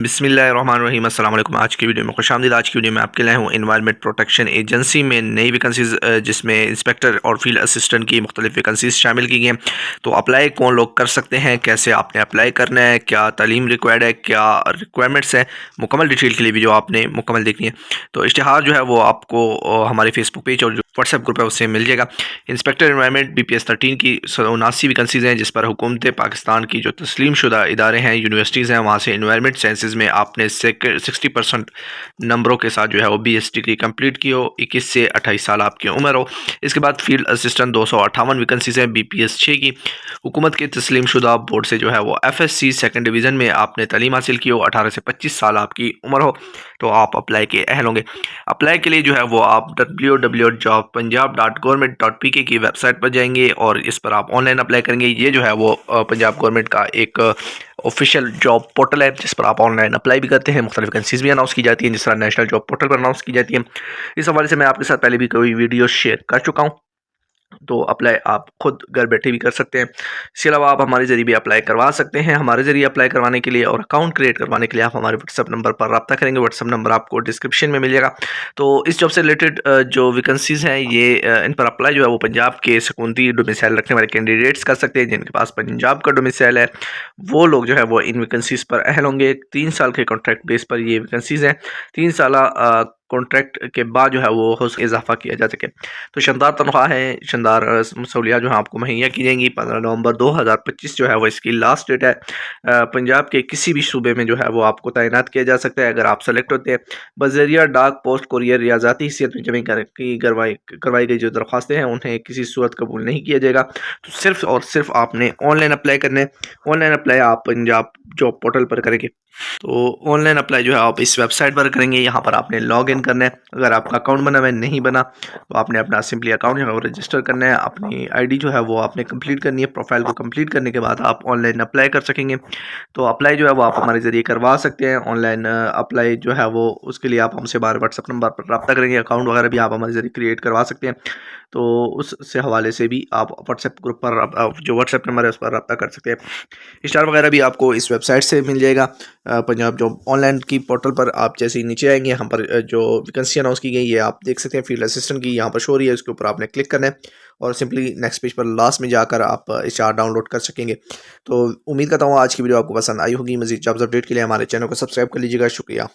बिस्मिल्लाहिर्रहमानिर्रहीम अस्सलाम वालेकुम। आज की वीडियो में खुशामदीद। आज की वीडियो में आपके लाए हूँ एनवायरनमेंट प्रोटेक्शन एजेंसी में नई वैकेंसीज़ जिसमें इंस्पेक्टर और फील्ड असिस्टेंट की मुख्तलिफ वैकेंसीज़ शामिल की गई हैं। तो अप्लाई कौन लोग कर सकते हैं, कैसे आपने अप्लाई करना है, क्या तालीम रिक्वायर्ड है, क्या रिक्वायरमेंट्स हैं, मुकम्मल डिटेल के लिए वीडियो आपने मुकम्मल देखनी है। तो इश्तिहार जो है वो आपको हमारे फेसबुक पेज और जो व्हाट्सएप ग्रुप है उससे मिल जाएगा। इंस्पेक्टर एनवायरनमेंट BPS 13 की 79 वैकेंसीज़ हैं जिस पर हुकूमत पाकिस्तान की जो तस्लीम शुदा इदारे हैं, यूनिवर्सिटीज़ हैं, वहाँ से एनवायरनमेंट साइंसेज में आपने 60% नंबरों के साथ जो है वो BS डिग्री कंप्लीट की हो, 21 से 28 साल आपकी उम्र हो। इसके बाद फील्ड असिस्टेंट 258 वैकेंसीज़ हैं BPS 6 की। हुकूमत के तस्लीम शुदा बोर्ड से जो है वो FSC सेकंड डिवीज़न में आपने तालीम हासिल की हो, 18 से 25 साल आपकी उम्र हो, तो आप अप्लाई के अहल होंगे। अप्लाई के लिए जो है वो आप www.punjab.government.pk की वेबसाइट पर जाएंगे और इस पर आप ऑनलाइन अप्लाई करेंगे। ये जो है वो पंजाब गवर्नमेंट का एक ऑफिशियल जॉब पोर्टल है जिस पर आप ऑनलाइन अप्लाई भी करते हैं। मुख्तलिफ वैकेंसीज भी अनाउंस की जाती हैं जिस तरह नेशनल जॉब पोर्टल पर अनाउंस की जाती है। इस हवाले से मैं आपके साथ पहले भी कोई वीडियो शेयर कर चुका हूँ, तो अप्लाई आप खुद घर बैठे भी कर सकते हैं। इसके अलावा आप हमारे ज़रिए भी अप्लाई करवा सकते हैं। हमारे ज़रिए अप्लाई करवाने के लिए और अकाउंट क्रिएट करवाने के लिए आप हमारे व्हाट्सअप नंबर पर रब्ता करेंगे। व्हाट्सअप नंबर आपको डिस्क्रिप्शन में मिल जाएगा। तो इस जॉब से रिलेटेड जो वैकेंसीज़ हैं ये इन पर अप्लाई जो है वो पंजाब के सकूनती डोमिसाइल रखने वाले कैंडिडेट्स कर सकते हैं। जिनके पास पंजाब का डोमिसाइल है वो लोग जो है वो इन वैकेंसीज़ पर अहल होंगे। 3 साल के कॉन्ट्रैक्ट बेस पर ये वैकेंसीज़ हैं। 3 साल कॉन्ट्रैक्ट के बाद जो है वो इजाफा किया जा सके। तो शानदार तनख्वाह है, शानदार सहूलियात जो है आपको मुहैया की जाएंगी। 15 नवंबर 2025 जो है वो इसकी लास्ट डेट है। पंजाब के किसी भी सूबे में जो है वो आपको तैनात किया जा सकता है अगर आप सेलेक्ट होते हैं। बजरिया डाक पोस्ट कुरियर या ज़ाती हैसियत में जमा करवाई गई जो दरख्वास्तें हैं उन्हें किसी सूरत कबूल नहीं किया जाएगा। तो सिर्फ़ और सिर्फ आपने ऑनलाइन अप्लाई करना है। ऑनलाइन अप्लाई आप पंजाब जॉब पोर्टल पर करेंगे। तो ऑनलाइन अप्लाई जो है आप इस वेबसाइट पर करेंगे। यहाँ पर आपने लॉग इन करना है। अगर आपका अकाउंट बना हुआ है, नहीं बना तो आपने अपना सिंपली अकाउंट जो है वो रजिस्टर करना है। अपनी आईडी जो है वो आपने कंप्लीट करनी है। प्रोफाइल को कंप्लीट करने के बाद आप ऑनलाइन अप्लाई कर सकेंगे। तो अप्लाई जो है वो आप हमारे ज़रिए करवा सकते हैं। ऑनलाइन अप्लाई जो है वो उसके लिए आप हमसे बार व्हाट्सअप नंबर पर रब्ता करेंगे। अकाउंट वगैरह भी आप हमारे ज़रिए क्रिएट करवा सकते हैं। तो उस हवाले से भी आप व्हाट्सएप ग्रुप पर जो व्हाट्सएप नंबर है उस पर रब्ता कर सकते हैं। स्टार वगैरह भी आपको इस वेबसाइट से मिल जाएगा। पंजाब जॉब ऑनलाइन की पोर्टल पर आप जैसे ही नीचे आएंगे यहाँ पर जो वैकेंसी अनाउंस की गई है आप देख सकते हैं। फील्ड असिस्टेंट की यहाँ पर शो रही है, उसके ऊपर आपने क्लिक करना है और सिंपली नेक्स्ट पेज पर लास्ट में जाकर आप HR डाउनलोड कर सकेंगे। तो उम्मीद करता हूँ आज की वीडियो आपको पसंद आई होगी। मज़ीद जॉब्स अपडेट के लिए हमारे चैनल को सब्सक्राइब कर लीजिएगा। शुक्रिया।